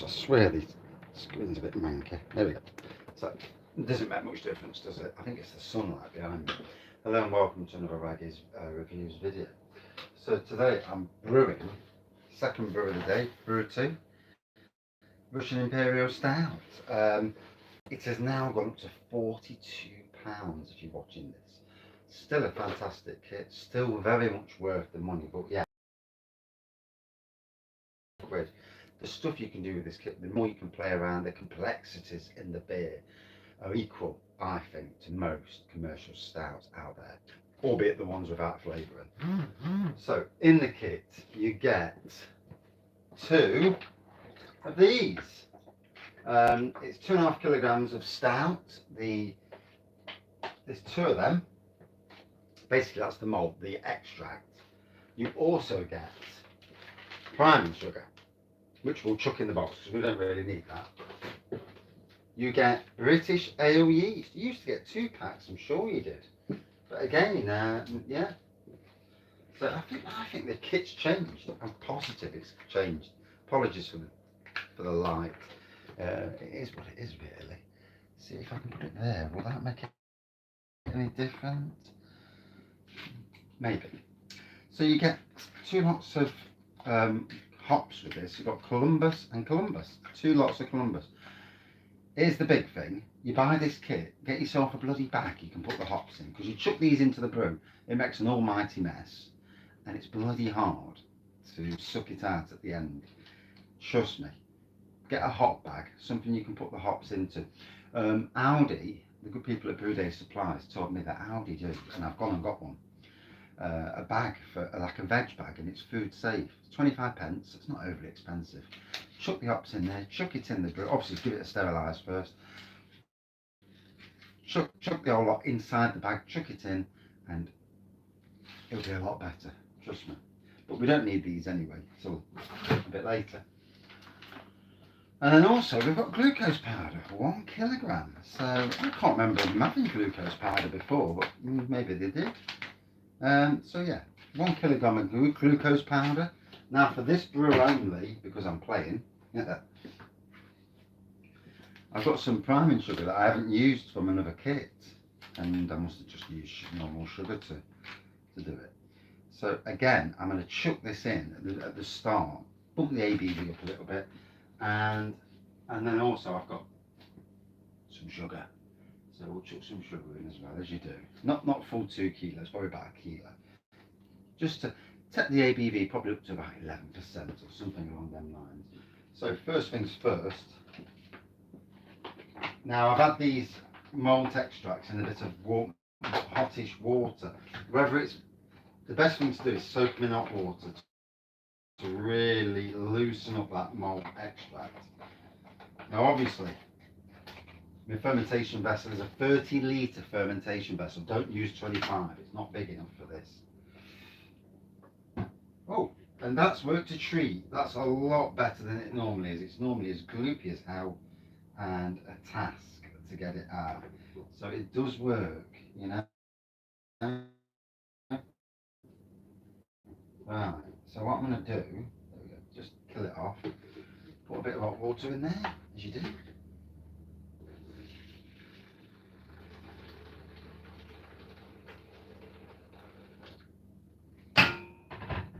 I swear these screen's a bit manky. There we go. So it doesn't make much difference, does it? I think it's the sunlight behind me. Hello and welcome to another Wraggys reviews video. So today I'm brewing, second brew of the day, brew 2, Russian Imperial Stout. It has now gone up to £42 if you're watching this. Still a fantastic kit, still very much worth the money, but yeah. The stuff you can do with this kit, the more you can play around, the complexities in the beer are equal, I think, to most commercial stouts out there, albeit the ones without flavouring. So in the kit you get 2 of these. It's 2.5 kilograms of stout. There's 2 of them. Basically that's the malt, the extract. You also get priming sugar, which we'll chuck in the box because we don't really need that. You get British ale yeast. You used to get 2 packs, I'm sure you did. But again, yeah. So I think the kit's changed. I'm positive it's changed. Apologies for the light. It is what it is really. See if I can put it there. Will that make it any different? Maybe. So you get 2 lots of hops with this. You've got Columbus and Columbus. 2 lots of Columbus. Here's the big thing. You buy this kit, get yourself a bloody bag you can put the hops in, because you chuck these into the brew, it makes an almighty mess, and it's bloody hard to suck it out at the end. Trust me. Get a hop bag, something you can put the hops into. Aldi, the good people at Brew Day Supplies, told me that Aldi do, and I've gone and got one. A bag for like a veg bag, and it's food safe. It's 25 pence. It's not overly expensive. Chuck the hops in there. Chuck it in the brew. Obviously, give it a sterilise first. Chuck the whole lot inside the bag. Chuck it in, and it'll be a lot better. Trust me. But we don't need these anyway, so a bit later. And then also we've got glucose powder, 1 kilogram. So I can't remember them having glucose powder before, but maybe they did. So yeah, 1 kilogram of glucose powder. Now for this brew only, because I'm playing, I've got some priming sugar that I haven't used from another kit, and I must have just used normal sugar to do it. So again, I'm going to chuck this in at the start, bump the ABV up a little bit, and then also I've got some sugar. So we'll chuck some sugar in as well, as you do. Not full 2 kilos, probably about 1 kilo. Just to take the ABV probably up to about 11% or something along them lines. So first things first. Now I've had these malt extracts in a bit of warm, hottish water. Whether it's the best thing to do is soak them in hot water to really loosen up that malt extract. Now obviously, my fermentation vessel is a 30 litre fermentation vessel. Don't use 25, it's not big enough for this. Oh, and that's worked a treat. That's a lot better than it normally is. It's normally as gloopy as hell and a task to get it out. So it does work, you know. Right, so what I'm going to do, there we go, just kill it off, put a bit of hot water in there, as you do.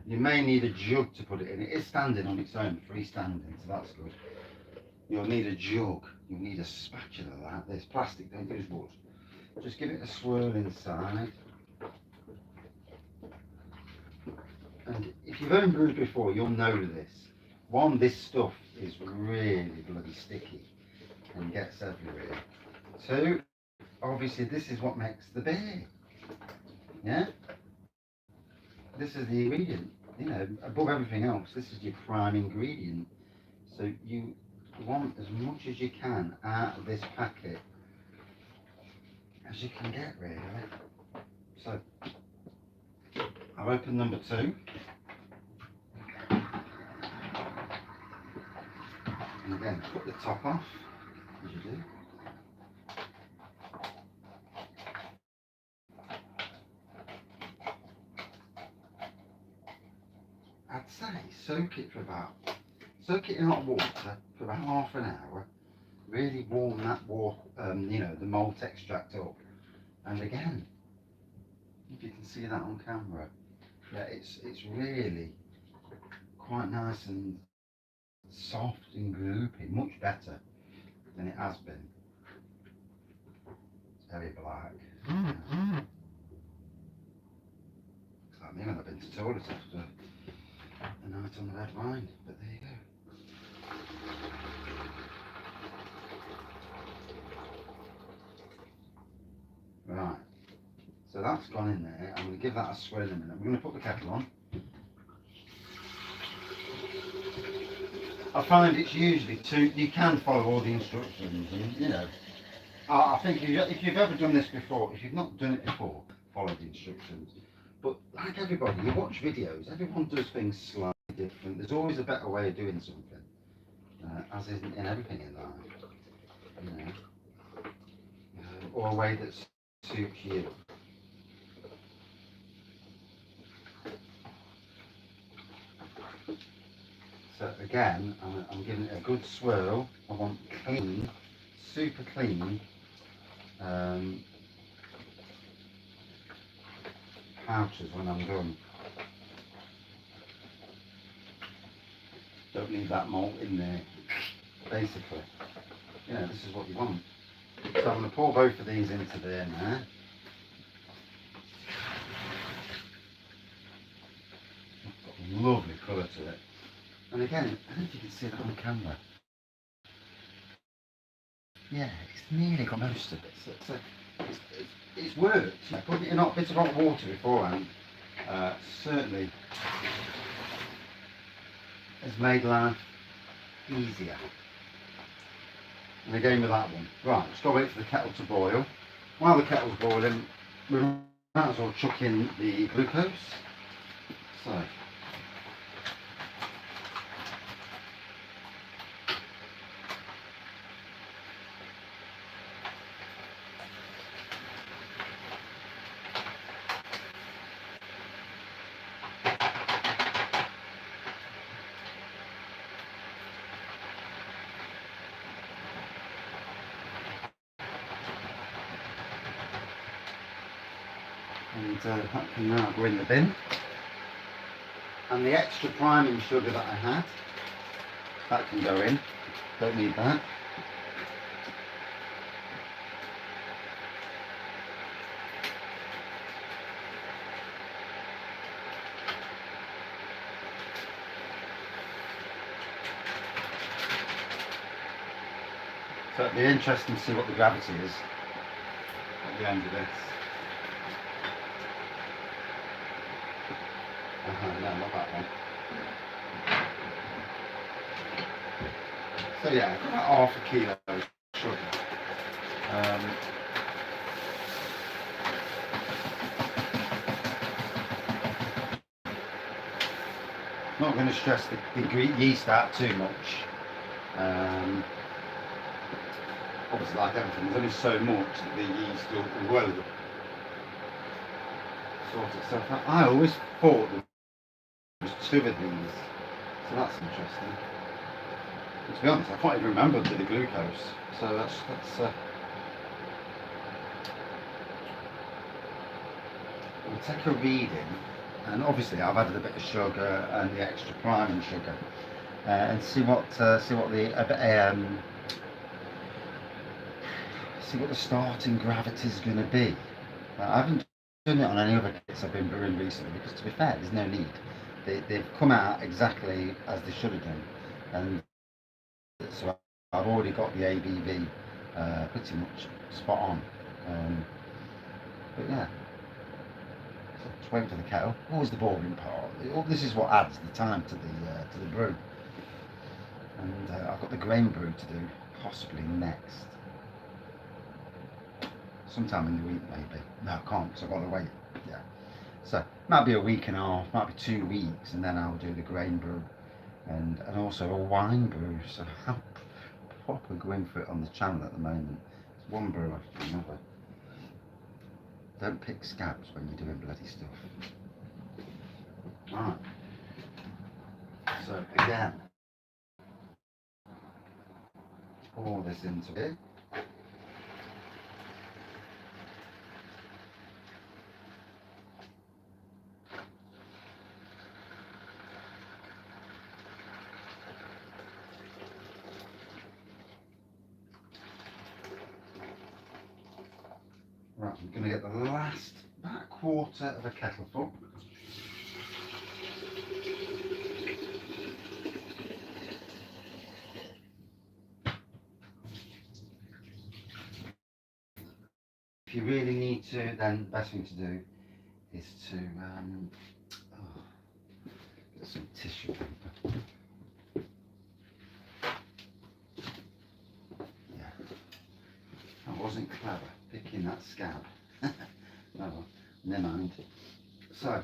You may need a jug to put it in. It is standing on its own, freestanding, so that's good. You'll need a jug, you'll need a spatula like this. Plastic, don't use wood. Just give it a swirl inside. And if you've homebrewed before, you'll know this. 1, this stuff is really bloody sticky and gets everywhere. 2, obviously this is what makes the beer. Yeah? This is the ingredient. You know, above everything else, this is your prime ingredient. So you want as much as you can out of this packet as you can get, really. So I've opened number 2. And again, put the top off, as you do. I'd say soak it for about Soak it in hot water for about half an hour. Really warm that you know, the malt extract up. And again, if you can see that on camera, yeah, it's really quite nice and soft and gloopy, much better than it has been. It's very black. Looks like me when I've been to toilet after a night on the red wine, but there you go. Right, so that's gone in there. I'm going to give that a swirl in a minute. I'm going to put the kettle on. I find it's usually you can follow all the instructions, and you know, I think if you've ever done this before, if you've not done it before, follow the instructions. But like everybody, you watch videos, everyone does things slightly different. There's always a better way of doing something, as is in everything in life, you know, or a way that suits you. So again, I'm giving it a good swirl. I want clean, super clean pouches when I'm done. Don't need that malt in there, basically. You know, this is what you want. So I'm going to pour both of these into there now. Got a lovely colour to it. And again, I don't know if you can see that on camera. Yeah, it's nearly got most of it. So it's worked. Putting it in a bit of hot water beforehand certainly has made life easier. And again with that one. Right, just got to wait for the kettle to boil. While the kettle's boiling, we might as well chuck in the glucose. So, and that can now go in the bin. And the extra priming sugar that I had, that can go in. Don't need that. So it'll be interesting to see what the gravity is at the end of this. No, not that one. So yeah, I've got about half a kilo of sugar. Not going to stress the yeast out too much. Obviously, like everything, there's only so much that the yeast will sort itself out. I always thought there was two of these, so that's interesting. But to be honest, I can't even remember the glucose, so that's we'll take a reading, and obviously I've added a bit of sugar and the extra priming sugar, and see what the starting gravity is going to be. I haven't done it on any other kits I've been brewing recently because, to be fair, there's no need. They've come out exactly as they should have done, and so I've already got the ABV pretty much spot on. But yeah, so just wait for the kettle. Always the boring part. This is what adds the time to the brew. And I've got the grain brew to do possibly next. Sometime in the week maybe. No, I can't because I've got to wait. Yeah. So might be a week and a half, might be 2 weeks, and then I'll do the grain brew and also a wine brew. So I'm proper going for it on the channel at the moment. It's one brew after another. Don't pick scabs when you're doing bloody stuff. Right. So again, pour this into it. Right, I'm going to get the last about a quarter of a kettleful. If you really need to, then the best thing to do is to get some tissue paper. Yeah, that wasn't clever, picking that scab. Oh well, never mind. So,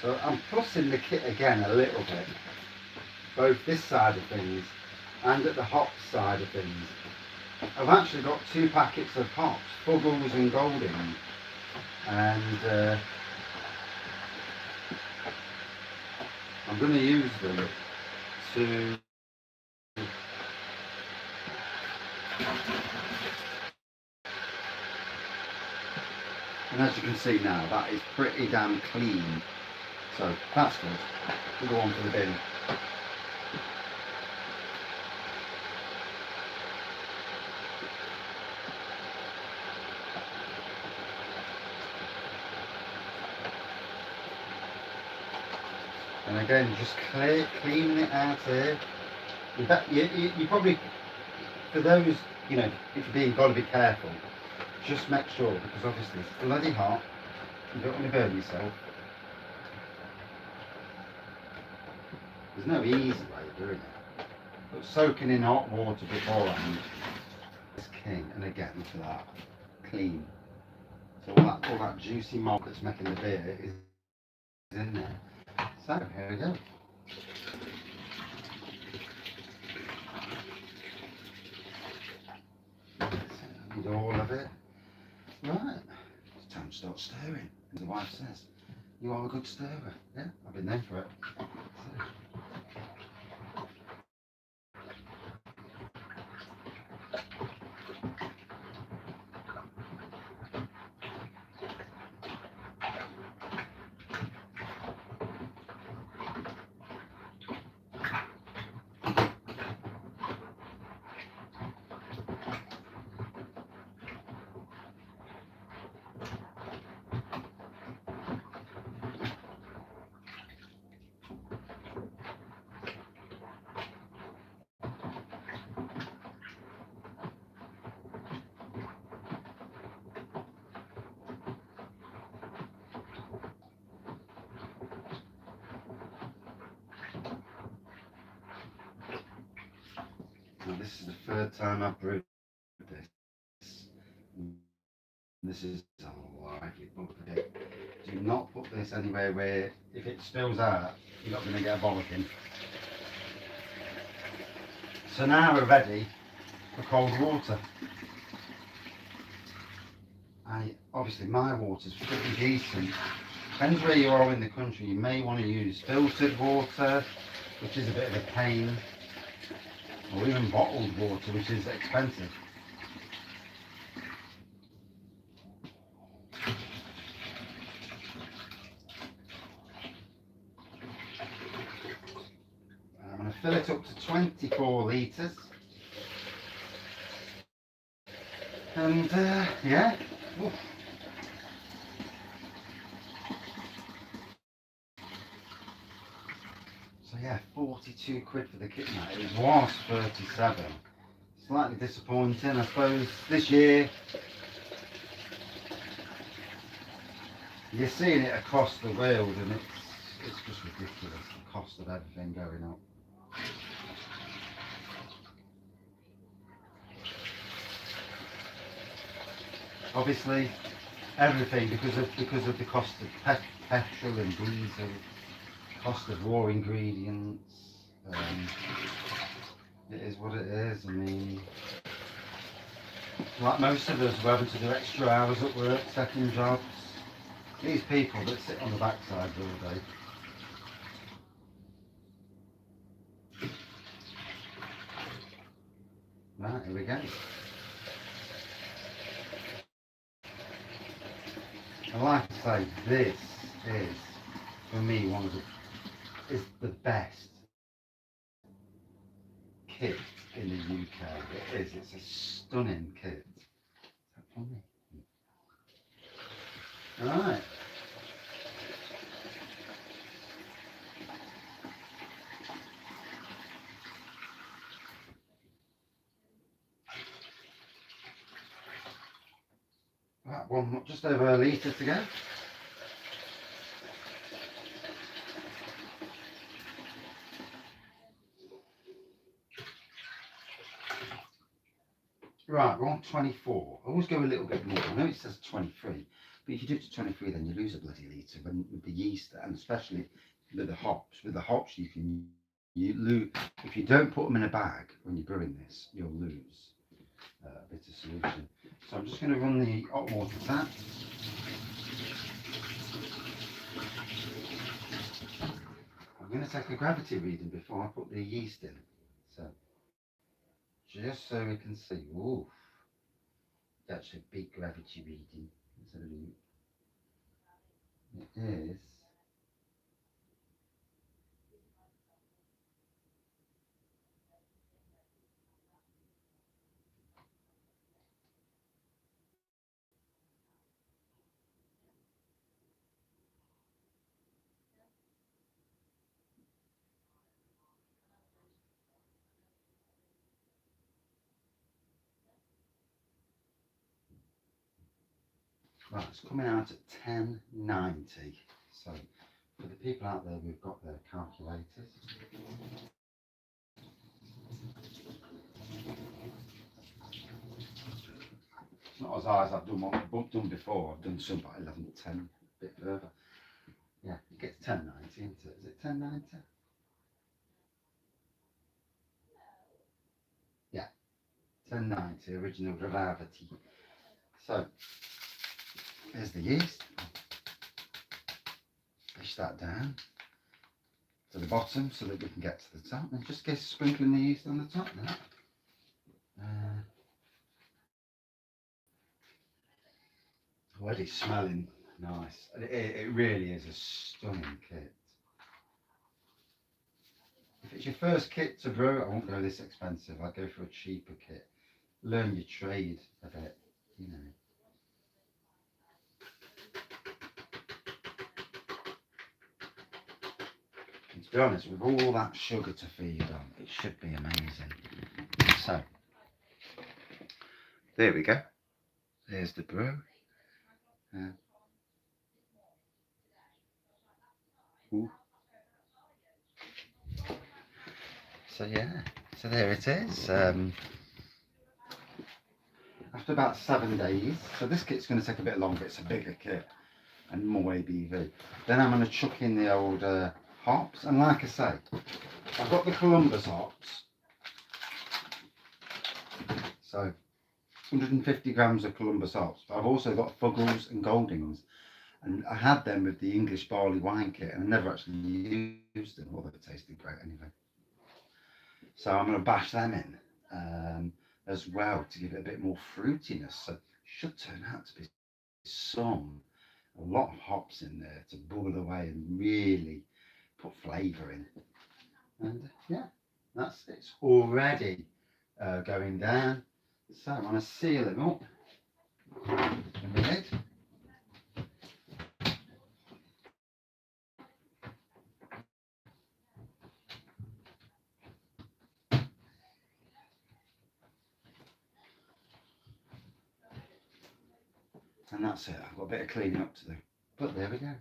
so I'm plussing the kit again a little bit, both this side of things and at the hops side of things. I've actually got 2 packets of hops, Fuggles and Golding, and I'm going to use them to and as you can see now, that is pretty damn clean, so that's good. We'll go on to the bin. And again, just cleaning it out here. You probably, for those, you know, if you're being, got to be careful, just make sure, because obviously it's bloody hot, you don't want to burn yourself. There's no easy way of doing it, but soaking in hot water beforehand is king. And again, for that, clean. So all that juicy malt that's making the beer is in there. So here we go. Need all of it. Right, it's time to start stirring. As the wife says, you are a good stirrer. Yeah, I've been there for it. Now this is the 3rd time I've brewed this. This is a lively bucket. Do not put this anywhere where, if it spills out, you're not going to get a bollocking. So now we're ready for cold water. Obviously my water's pretty decent. Depends where you are in the country, you may want to use filtered water, which is a bit of a pain, or even bottled water, which is expensive. I'm going to fill it up to 24 litres. And yeah. Oof. So yeah, 42 quid for the kit now. It was 37. Slightly disappointing, I suppose. This year, you're seeing it across the world, and it's just ridiculous, the cost of everything going up. Obviously, everything because of the cost of petrol and diesel, cost of raw ingredients. It is what it is. I mean, like most of us, we're having to do extra hours at work, second jobs. These people that sit on the backside all day. Right, here we go. And like I say, this is, for me, is the best kit in the UK. It is. It's a stunning kit. Is that funny? Right. That one, just over a litre to go. Right, we're on 24. I always go a little bit more. I know it says 23, but if you do it to 23, then you lose a bloody litre with the yeast, and especially with the hops. With the hops, you lose. If you don't put them in a bag when you're brewing this, you'll lose a bit of solution. So I'm just going to run the hot water tap. I'm going to take a gravity reading before I put the yeast in. So just so we can see. Ooh, that's a big gravity reading. Let's have a look. It is. Right, it's coming out at 1090. So for the people out there who've got their calculators, it's not as high as I've done before. I've done some by 11, 10, a bit further. Yeah, it gets 1090, isn't it? Is it 1090? Yeah, 1090 original gravity. So there's the yeast. Push that down to the bottom so that we can get to the top, and just get sprinkling the yeast on the top now. Already smelling nice. It really is a stunning kit. If it's your first kit to brew, I won't go this expensive. I'd go for a cheaper kit. Learn your trade a bit, you know. And to be honest, with all that sugar to feed on, it should be amazing. So, there we go. There's the brew. Ooh. So yeah, so there it is. After about 7 days, so this kit's going to take a bit longer. It's a bigger kit and more ABV. Then I'm going to chuck in the old hops, and like I say, I've got the Columbus hops. So 150 grams of Columbus hops, but I've also got Fuggles and Goldings, and I had them with the English barley wine kit, and I never actually used them, although they tasted great anyway. So I'm going to bash them in as well to give it a bit more fruitiness. So it should turn out to be a lot of hops in there to bubble away and really put flavour in. And yeah, it's already going down. So I'm going to seal it up in the lid. And that's it. I've got a bit of cleaning up to do. But there we go.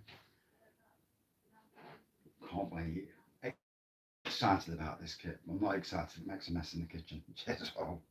Can't wait. Excited about this kit. I'm not excited. It makes a mess in the kitchen. Cheers all.